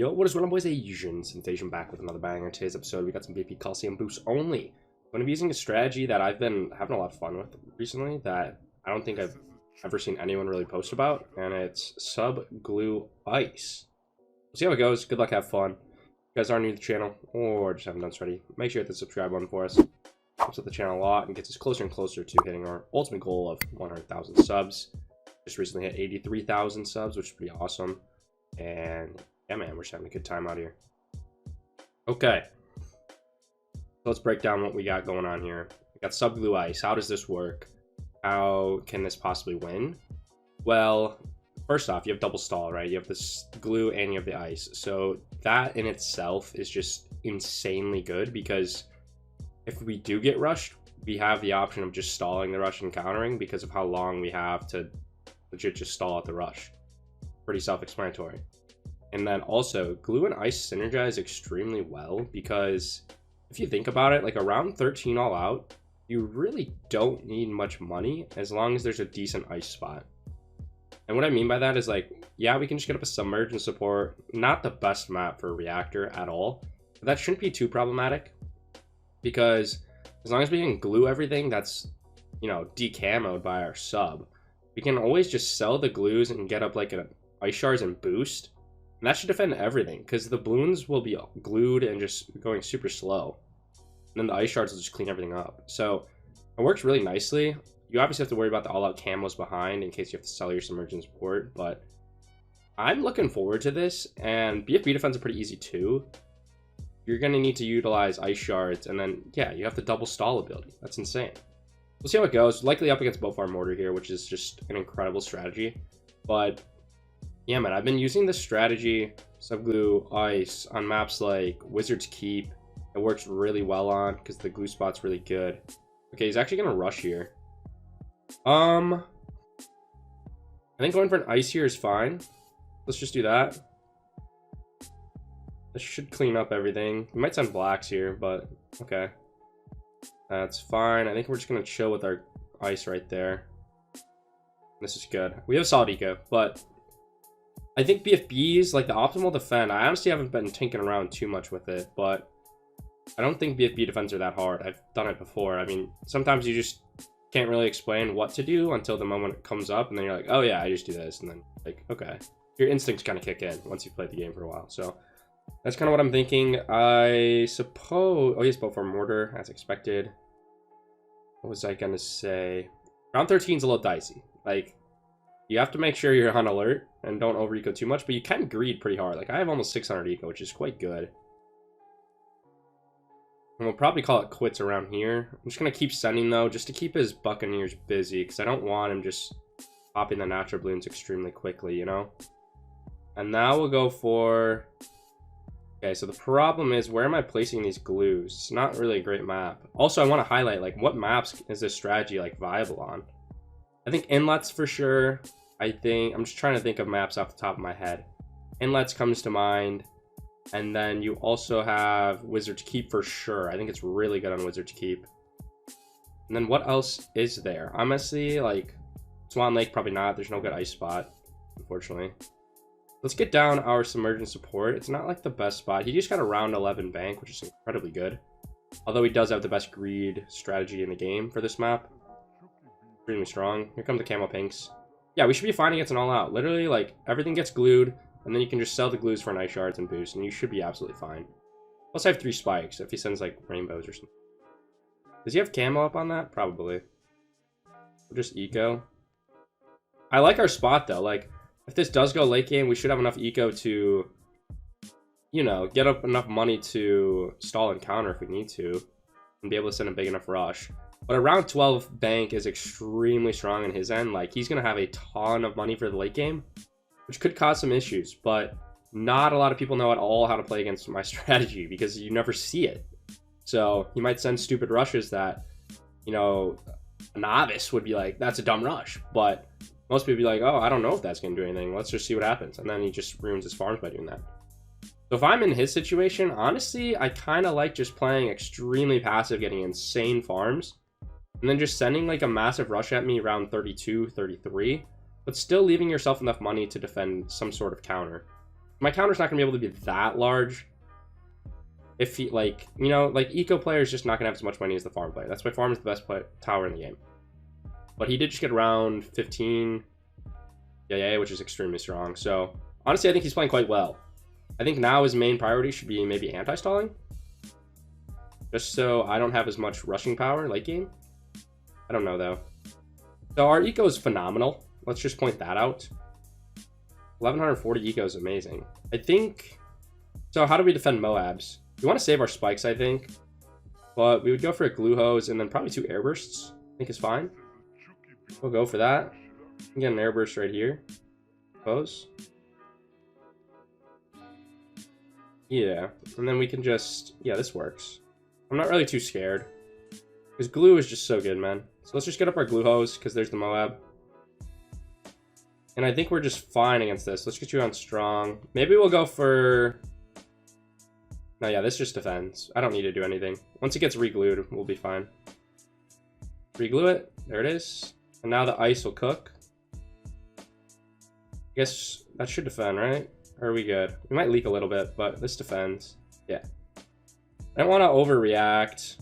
Yo, what is going on, boys? Asian Sensation back with another banger. Today's episode, we got some BP Coliseum boosts only. I'm going to be using a strategy that I've been having a lot of fun with recently that I don't think I've ever seen anyone really post about, and it's sub-glue ice. We'll see how it goes. Good luck, have fun. If you guys are new to the channel, or just haven't done so already, make sure you hit the subscribe button for us. Helps out the channel a lot and gets us closer and closer to hitting our ultimate goal of 100,000 subs. Just recently hit 83,000 subs, which is pretty awesome. And yeah, man, we're just having a good time out here. Okay. So let's break down what we got going on here. We got sub-glue ice. How does this work? How can this possibly win? Well, first off, you have double stall, right? You have this glue and you have the ice. So that in itself is just insanely good because if we do get rushed, we have the option of just stalling the rush and countering because of how long we have to legit just stall out the rush. Pretty self-explanatory. And then also, glue and ice synergize extremely well because if you think about it, like around 13 all out, you really don't need much money as long as there's a decent ice spot. And what I mean by that is like, yeah, we can just get up a submerge and support. Not the best map for a reactor at all, but that shouldn't be too problematic because as long as we can glue everything that's, you know, decamoed by our sub, we can always just sell the glues and get up like an ice shards and boost. And that should defend everything, because the Bloons will be glued and just going super slow. And then the ice shards will just clean everything up. So it works really nicely. You obviously have to worry about the all-out camos behind in case you have to sell your submerge and support. But I'm looking forward to this. And BFB defense is pretty easy too. You're going to need to utilize ice shards. And then, yeah, you have the double stall ability. That's insane. We'll see how it goes. Likely up against Bowfire Mortar here, which is just an incredible strategy. But yeah, man, I've been using this strategy, sub-glue ice, on maps like Wizard's Keep. It works really well on because the glue spot's really good. Okay, he's actually gonna rush here. I think going for an ice here is fine. Let's just do that. This should clean up everything. We might send blacks here, but okay. That's fine. I think we're just gonna chill with our ice right there. This is good. We have solid eco, but I think BFBs, like the optimal defend, I honestly haven't been tinkering around too much with it, but I don't think BFB defense are that hard. I've done it before. I mean, sometimes you just can't really explain what to do until the moment it comes up, and then you're like, oh yeah, I just do this, and then like, okay. Your instincts kind of kick in once you've played the game for a while, so that's kind of what I'm thinking. I suppose, oh yes, Bowfire Mortar, as expected. What was I gonna say? Round 13 is a little dicey. Like, you have to make sure you're on alert and don't over eco too much, but you can greed pretty hard. Like, I have almost 600 eco, which is quite good. And we'll probably call it quits around here. I'm just going to keep sending, though, just to keep his Buccaneers busy, because I don't want him just popping the natural Bloons extremely quickly, you know? And now we'll go for... Okay, so the problem is, where am I placing these glues? It's not really a great map. Also, I want to highlight, like, what maps is this strategy, like, viable on? I think inlets for sure. I'm just trying to think of maps off the top of my head. Inlets comes to mind. And then you also have Wizard's Keep for sure. I think it's really good on Wizard's Keep. And then what else is there? Honestly, like Swan Lake, probably not. There's no good ice spot, unfortunately. Let's get down our submergent support. It's not like the best spot. He just got a round 11 bank, which is incredibly good. Although he does have the best greed strategy in the game for this map. Extremely strong. Here come the camo pinks. Yeah, we should be fine against an all-out. Literally, like, everything gets glued, and then you can just sell the glues for nice shards and boost, and you should be absolutely fine. Plus, I have 3 spikes if he sends, like, rainbows or something. Does he have camo up on that? Probably. Or just eco. I like our spot, though. Like, if this does go late game, we should have enough eco to, you know, get up enough money to stall and counter if we need to, and be able to send a big enough rush. But a round 12 bank is extremely strong in his end. Like, he's going to have a ton of money for the late game, which could cause some issues. But not a lot of people know at all how to play against my strategy because you never see it. So you might send stupid rushes that, you know, a novice would be like, that's a dumb rush. But most people be like, oh, I don't know if that's going to do anything. Let's just see what happens. And then he just ruins his farms by doing that. So if I'm in his situation, honestly, I kind of like just playing extremely passive, getting insane farms. And then just sending like a massive rush at me around 32, 33, but still leaving yourself enough money to defend some sort of counter. My counter's not gonna be able to be that large. If he, like, you know, like, eco player is just not gonna have as much money as the farm player. That's why farm is the best tower in the game. But he did just get around 15 yeah, which is extremely strong. So honestly, I think he's playing quite well. I think now his main priority should be maybe anti-stalling, just so I don't have as much rushing power late game. I don't know though. So our eco is phenomenal. Let's just point that out. 1140 eco is amazing. I think. So how do we defend Moabs? We want to save our spikes, I think, but we would go for a glue hose and then probably 2 air bursts. I think is fine. We'll go for that. Get an air burst right here. Suppose. Yeah, and then we can just, yeah, this works. I'm not really too scared because glue is just so good, man. So let's just get up our glue hose because there's the Moab. And I think we're just fine against this. Let's get you on strong. Maybe we'll go for... No, yeah, this just defends. I don't need to do anything. Once it gets re-glued, we'll be fine. Re-glue it. There it is. And now the ice will cook. I guess that should defend, right? Or are we good? We might leak a little bit, but this defends. Yeah. I don't want to overreact.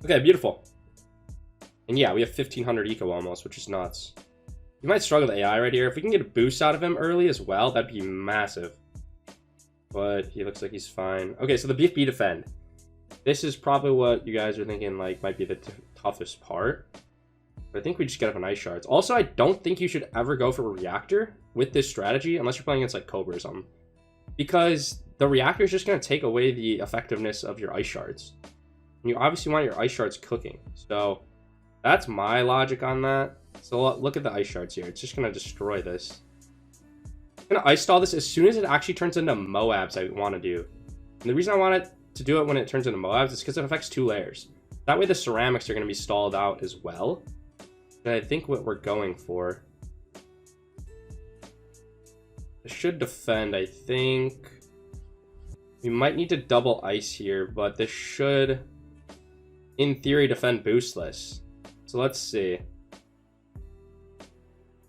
Okay, beautiful. And yeah, we have 1500 eco almost, which is nuts. You might struggle with AI right here. If we can get a boost out of him early as well, that'd be massive. But he looks like he's fine. Okay, so the BFB defend. This is probably what you guys are thinking like might be the toughest part. But I think we just get up on ice shards. Also, I don't think you should ever go for a reactor with this strategy unless you're playing against like Cobra or something. Because the reactor is just going to take away the effectiveness of your ice shards. And you obviously want your ice shards cooking. So that's my logic on that. So look at the ice shards here. It's just going to destroy this. I'm going to ice stall this as soon as it actually turns into Moabs I want to do. And the reason I want it to do it when it turns into Moabs is because it affects 2 layers. That way the ceramics are going to be stalled out as well. And I think what we're going for. It should defend, I think. We might need to double ice here, but this should, in theory, defend boostless. So let's see.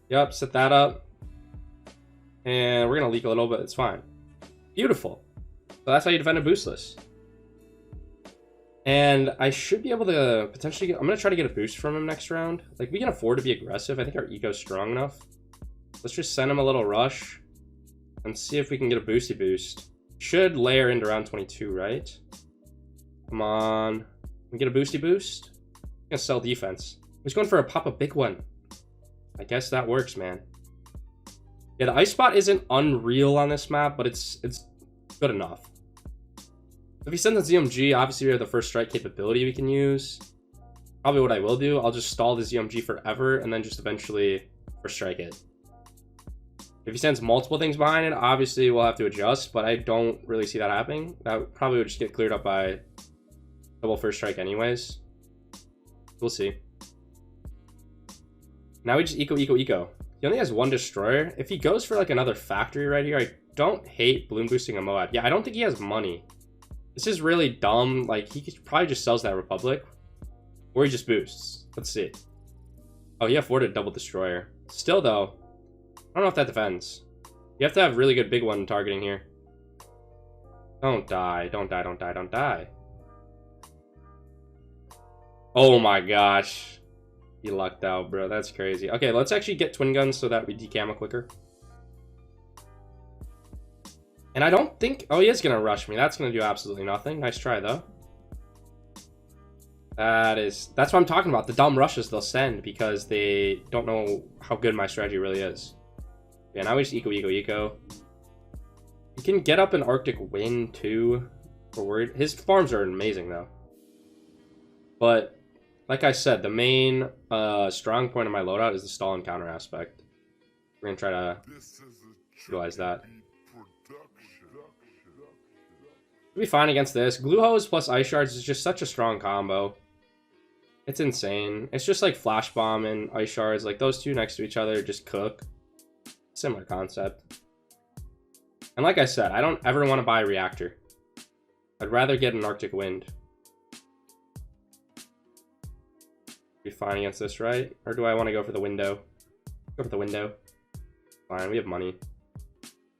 Yep, set that up. And we're going to leak a little bit. It's fine. Beautiful. So that's how you defend a boostless. And I should be able to potentially get... I'm going to try to get a boost from him next round. Like, we can afford to be aggressive. I think our eco's strong enough. Let's just send him a little rush. And see if we can get a boosty boost. Should layer into round 22, right? Come on. We get a boosty boost? I'm going to sell defense. He's going for a pop a big one. I guess that works, man. Yeah, the ice spot isn't unreal on this map, but it's good enough. If he sends a ZMG, obviously we have the first strike capability we can use. Probably what I will do, I'll just stall the ZMG forever and then just eventually first strike it. If he sends multiple things behind it, obviously we'll have to adjust, but I don't really see that happening. That probably would just get cleared up by double first strike anyways. We'll see. Now we just eco. He only has 1 destroyer. If he goes for like another factory right here, I don't hate balloon boosting a Moab. Yeah, I don't think he has money. This is really dumb. Like, he probably just sells that Republic. Or he just boosts. Let's see. Oh, he afforded double destroyer. Still, though, I don't know if that defends. You have to have really good big one targeting here. Don't die. Don't die. Don't die. Don't die. Oh my gosh. He lucked out, bro. That's crazy. Okay, let's actually get twin guns so that we decamo quicker. And I don't think... Oh, he is going to rush me. That's going to do absolutely nothing. Nice try, though. That's what I'm talking about. The dumb rushes they'll send because they don't know how good my strategy really is. Yeah, now we just eco. You can get up an Arctic Wind, too. Forward. His farms are amazing, though. But... like I said, the main strong point of my loadout is the stall and counter aspect. We're going to try to utilize that. We'll be fine against this. Glue hose plus ice shards is just such a strong combo. It's insane. It's just like flash bomb and ice shards. Like those two next to each other just cook. Similar concept. And like I said, I don't ever want to buy a reactor. I'd rather get an Arctic Wind. Be fine against this, right? Or do I want to go for the window? Go for the window. Fine, we have money.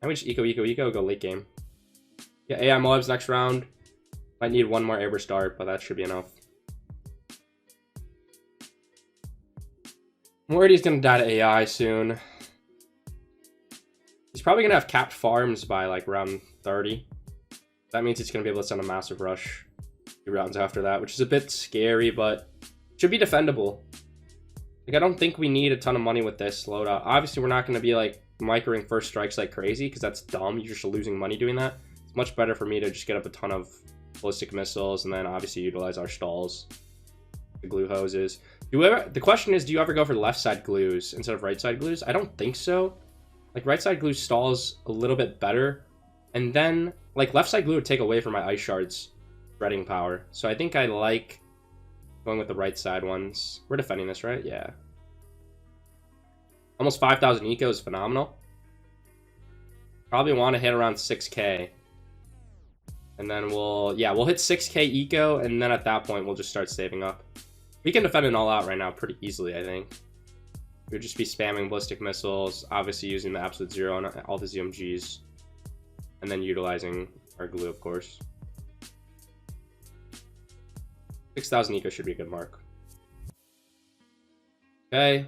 And we just eco, go late game. Yeah, AI Moabs next round. Might need one more Airburst Dart, but that should be enough. I'm worried he's gonna die to AI soon. He's probably gonna have capped farms by like round 30. That means he's gonna be able to send a massive rush 2 rounds after that, which is a bit scary, but should be defendable. Like, I don't think we need a ton of money with this loadout. Obviously, we're not gonna be like microing first strikes like crazy, because that's dumb. You're just losing money doing that. It's much better for me to just get up a ton of ballistic missiles and then obviously utilize our stalls, the glue hoses. The question is, do you ever go for left side glues instead of right side glues? I don't think so. Like, right side glue stalls a little bit better, and then like left side glue would take away from my ice shards spreading power. So I think I like going with the right side ones. We're defending this, right? Yeah. Almost 5,000 eco is phenomenal. Probably want to hit around 6k. And then we'll hit 6k eco, and then at that point we'll just start saving up. We can defend it all out right now pretty easily, I think. We would just be spamming ballistic missiles, obviously using the absolute zero on all the ZMGs, and then utilizing our glue, of course. 6,000 eco should be a good mark. Okay.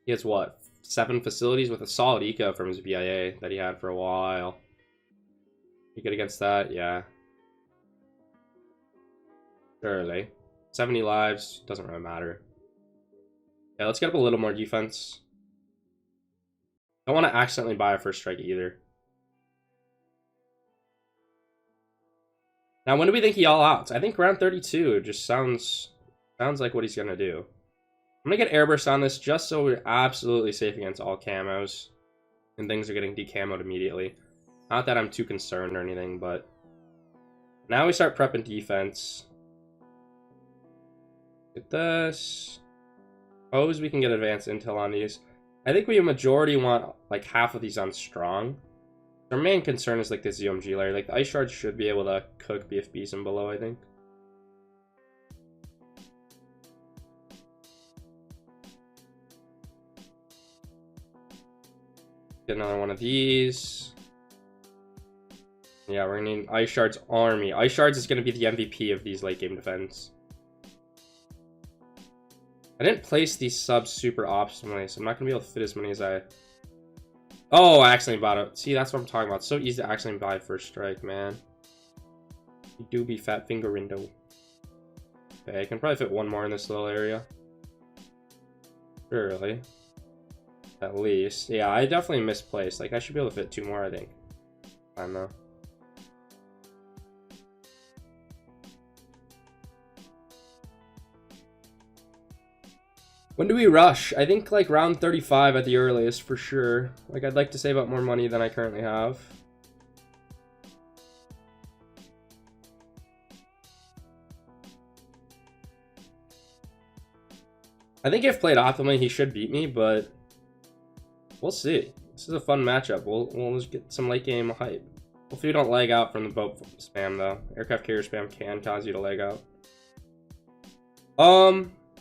He has what? 7 facilities with a solid eco from his BIA that he had for a while. You good against that? Yeah. Surely. 70 lives, doesn't really matter. Yeah, let's get up a little more defense. Don't want to accidentally buy a first strike either. Now, when do we think he all outs? I think round 32 just sounds like what he's gonna do. I'm gonna get airburst on this just so we're absolutely safe against all camos and things are getting decamoed immediately. Not that I'm too concerned or anything, but now we start prepping defense. Get this. Suppose we can get advanced intel on these. I think we a majority want like half of these on strong. Our main concern is like the ZMG layer. Like the ice shards should be able to cook BFBs and below, I think. Get another one of these. Yeah, we're gonna need Ice Shard's army. Ice Shards is gonna be the MVP of these late game defense. I didn't place these subs super optimally, so I'm not gonna be able to fit as many as I... Oh, I accidentally bought it. See, that's what I'm talking about. It's so easy to accidentally buy first strike, man. You do be fat finger window. Okay, I can probably fit one more in this little area. Surely. At least. Yeah, I definitely misplaced. Like, I should be able to fit 2 more, I think. I don't know. When do we rush? I think like round 35 at the earliest for sure. Like, I'd like to save up more money than I currently have. I think if played optimally, he should beat me, but we'll see. This is a fun matchup. We'll just get some late game hype. Hopefully we don't lag out from the boat spam though. Aircraft carrier spam can cause you to lag out.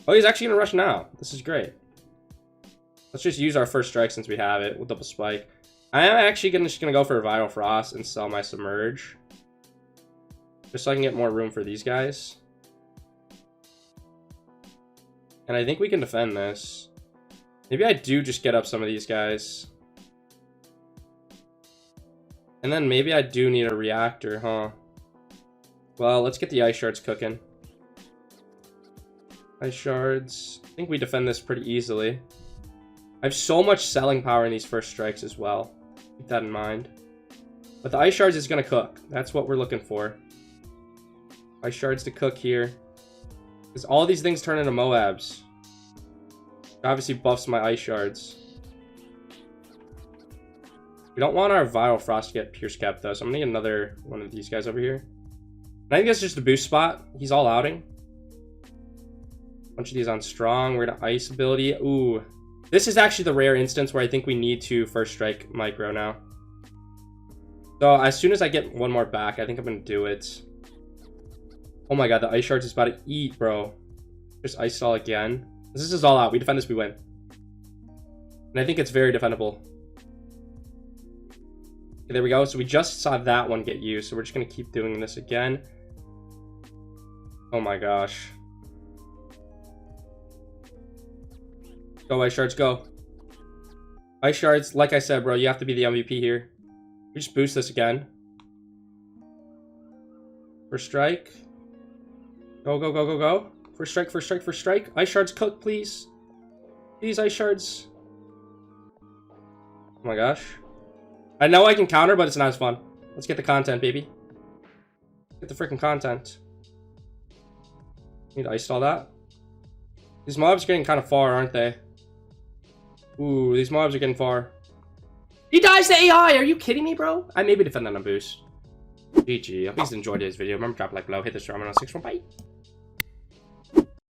Oh, he's actually gonna rush now. This is great. Let's just use our first strike since we have it. We'll double spike. I am actually just gonna go for a Viral Frost and sell my Submerge. Just so I can get more room for these guys. And I think we can defend this. Maybe I do just get up some of these guys. And then maybe I do need a reactor, huh? Well, let's get the ice shards cooking. Ice shards. I think we defend this pretty easily. I have so much selling power in these first strikes as well. Keep that in mind. But the ice shards is going to cook. That's what we're looking for. Ice shards to cook here. Because all these things turn into Moabs. It obviously buffs my ice shards. We don't want our Viral Frost to get Pierce Cap though, so I'm going to get another one of these guys over here. And I think that's just a boost spot. He's all outing. Bunch of these on strong. We're gonna ice ability. Ooh, this is actually the rare instance where I think we need to first strike micro now. So as soon as I get one more back, I think I'm gonna do it. Oh my god, the ice shards is about to eat, bro. Just ice stall again. This is all out. We defend this, we win. And I think it's very defendable. Okay, there we go. So we just saw that one get used. So we're just going to keep doing this again. Oh my gosh. Go ice shards, go. Ice shards, like I said, bro, you have to be the MVP here. We just boost this again. First strike. Go, go, go, go, go. First strike, first strike, first strike. Ice shards cook, please. Please, ice shards. Oh my gosh. I know I can counter, but it's not as fun. Let's get the content, baby. Get the freaking content. Need to ice stall that. These mobs are getting kind of far, aren't they? Ooh, these mobs are getting far. He dies to AI! Are you kidding me, bro? I may be defending on a boost. GG. I hope you guys enjoyed this video. Remember, drop a like below, hit the star on 6 1, bye.